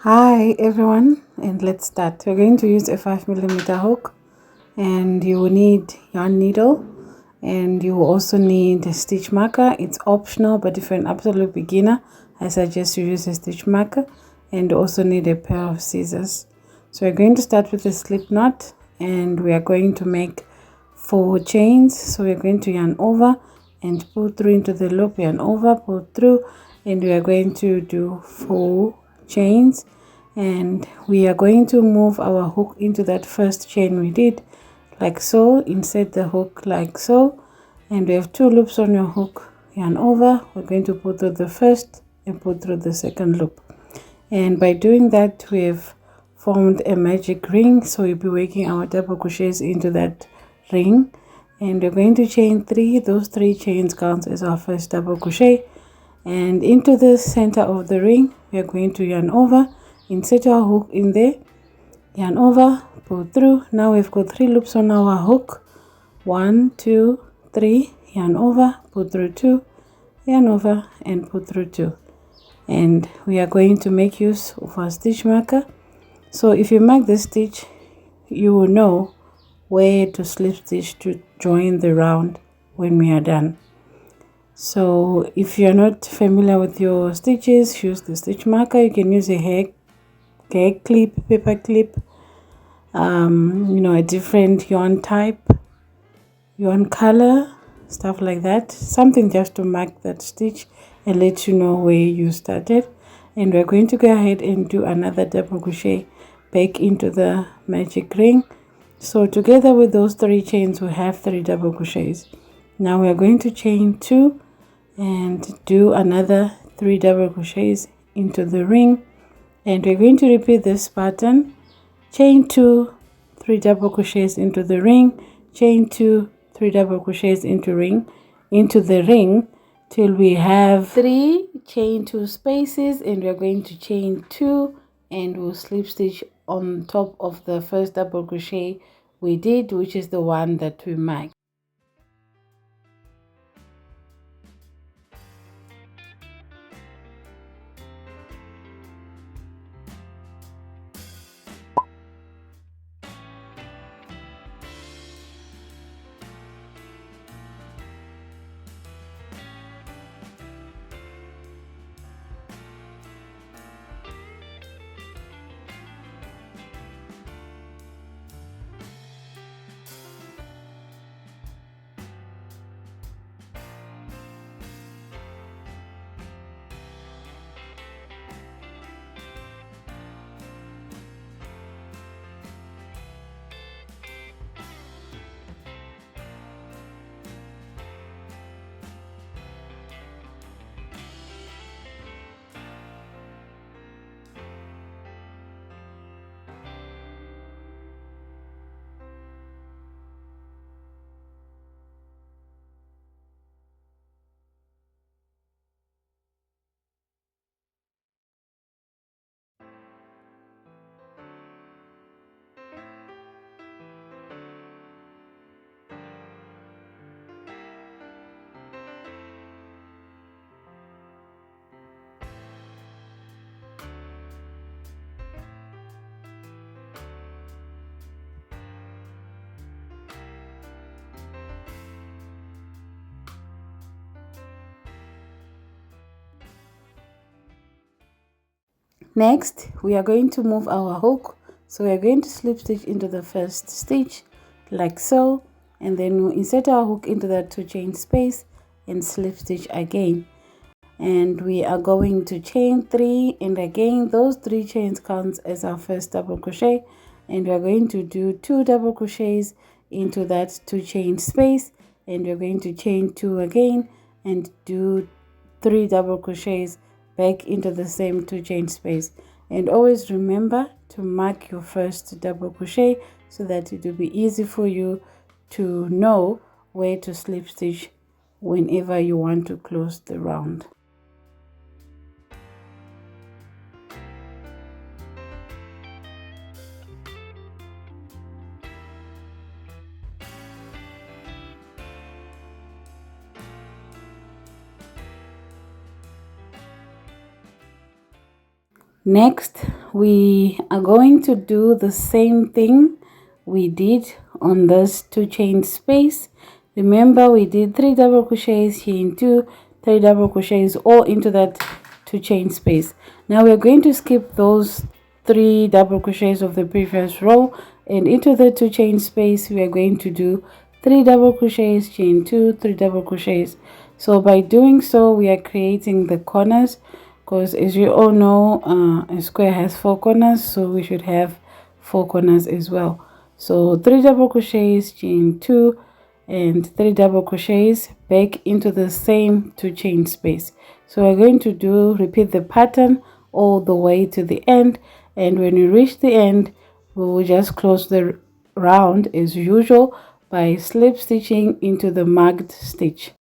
Hi everyone, and let's start. We're going to use a 5mm hook, and you will need yarn needle, and you will also need a stitch marker. It's optional, but if you're an absolute beginner, I suggest you use a stitch marker, and also need a pair of scissors. So we're going to start with a slip knot, and we are going to make 4 chains. So we're going to yarn over and pull through into the loop, yarn over, pull through, and we are going to do 4 chains, and we are going to move our hook into that first chain we did, like so. Insert the hook like so, and we have 2 loops on your hook. Yarn over, we're going to pull through the first and pull through the second loop, and by doing that we have formed a magic ring. So we'll be working our double crochets into that ring, and we're going to chain 3. Those 3 chains count as our first double crochet, and into the center of the ring we are going to yarn over, insert our hook in there, yarn over, pull through. Now we've got 3 loops on our hook. 1 2 3, yarn over, pull through 2, yarn over, and pull through 2. And we are going to make use of our stitch marker. So if you mark the stitch, you will know where to slip stitch to join the round when we are done. So if you're not familiar with your stitches, use the stitch marker. You can use a hair clip, paper clip, a different yarn type, yarn color, stuff like that. Something just to mark that stitch and let you know where you started. And we're going to go ahead and do another double crochet back into the magic ring. So together with those 3 chains, we have 3 double crochets. Now we're going to chain 2 and do another 3 double crochets into the ring, and we're going to repeat this pattern. Chain 2, 3 double crochets into the ring, chain 2, 3 double crochets into the ring till we have 3 chain 2 spaces, and we're going to chain 2 and we'll slip stitch on top of the first double crochet we did, which is the one that we marked. Next, we are going to move our hook. So we are going to slip stitch into the first stitch like so, and then we'll insert our hook into that 2 chain space and slip stitch again. And we are going to chain 3, and again those 3 chains count as our first double crochet, and we are going to do 2 double crochets into that 2 chain space, and we're going to chain 2 again and do 3 double crochets back into the same 2 chain space. And always remember to mark your first double crochet so that it will be easy for you to know where to slip stitch whenever you want to close the round. Next, we are going to do the same thing we did on this 2 chain space. Remember, we did 3 double crochets, chain 2, 3 double crochets all into that 2 chain space. Now we're going to skip those 3 double crochets of the previous row, and into the 2 chain space we are going to do 3 double crochets, chain 2, 3 double crochets. So by doing so, we are creating the corners, because as you all know, a square has 4 corners, so we should have 4 corners as well. So 3 double crochets, chain 2, and 3 double crochets back into the same 2 chain space. So we're going to repeat the pattern all the way to the end, and when we reach the end, we will just close the round as usual by slip stitching into the marked stitch.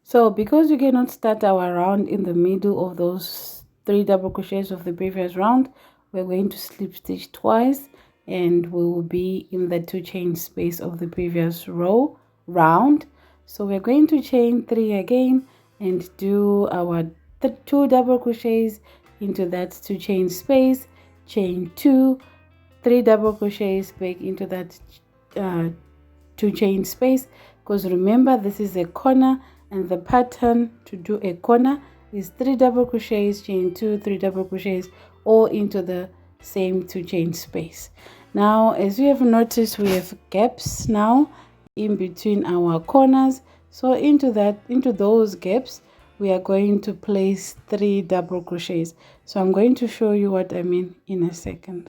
So because we cannot start our round in the middle of those 3 double crochets of the previous round, we're going to slip stitch twice, and we will be in the 2 chain space of the previous round. So we're going to chain 3 again and do our 2 double crochets into that 2 chain space, chain 2, 3 double crochets back into that 2 chain space, because remember, this is a corner, and the pattern to do a corner is 3 double crochets, chain 2, 3 double crochets all into the same 2 chain space. Now, as you have noticed, we have gaps now in between our corners. So into those gaps, we are going to place 3 double crochets. So I'm going to show you what I mean in a second.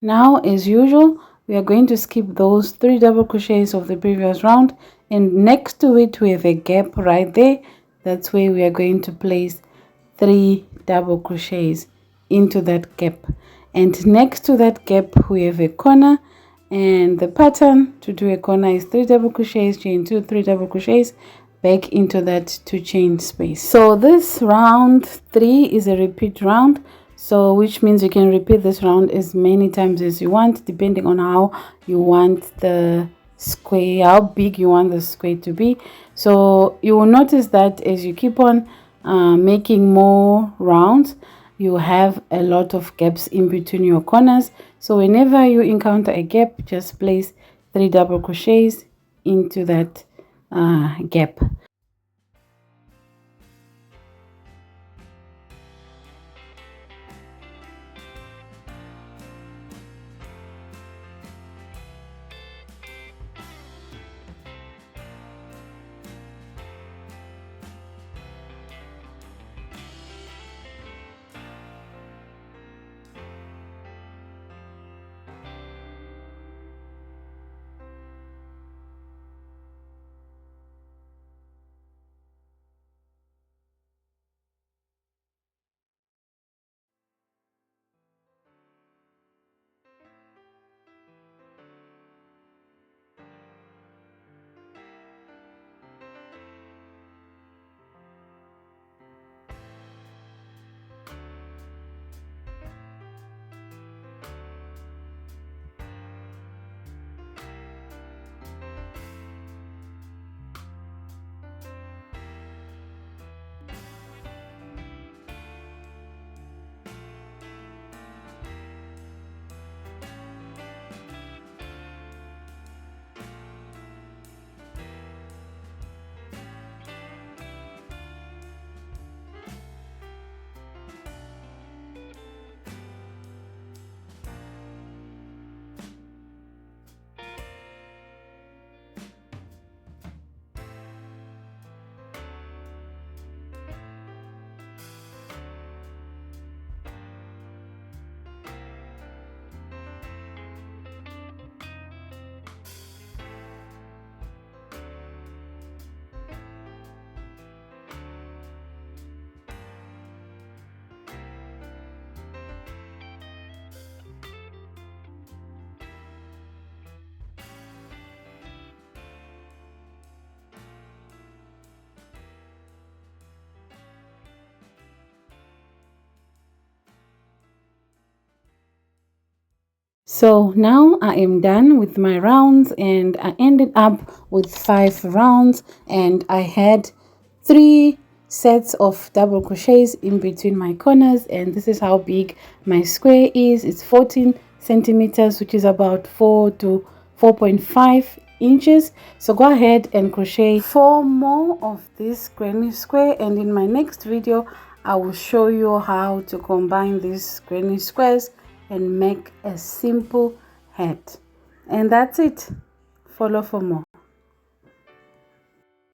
Now, as usual, we are going to skip those 3 double crochets of the previous round, and next to it we have a gap right there. That's where we are going to place 3 double crochets into that gap, and next to that gap we have a corner, and the pattern to do a corner is 3 double crochets, chain 2, 3 double crochets back into that 2 chain space. So this round 3 is a repeat round, so which means you can repeat this round as many times as you want, depending on how you want the square, how big you want the square to be. So you will notice that as you keep on making more rounds, you have a lot of gaps in between your corners. So whenever you encounter a gap, just place 3 double crochets into that gap. So now I am done with my rounds, and I ended up with 5 rounds, and I had 3 sets of double crochets in between my corners, and this is how big my square is. It's 14 centimeters, which is about 4 to 4.5 inches. So go ahead and crochet 4 more of this granny square, and in my next video I will show you how to combine these granny squares and make a simple hat. And that's it. Follow for more.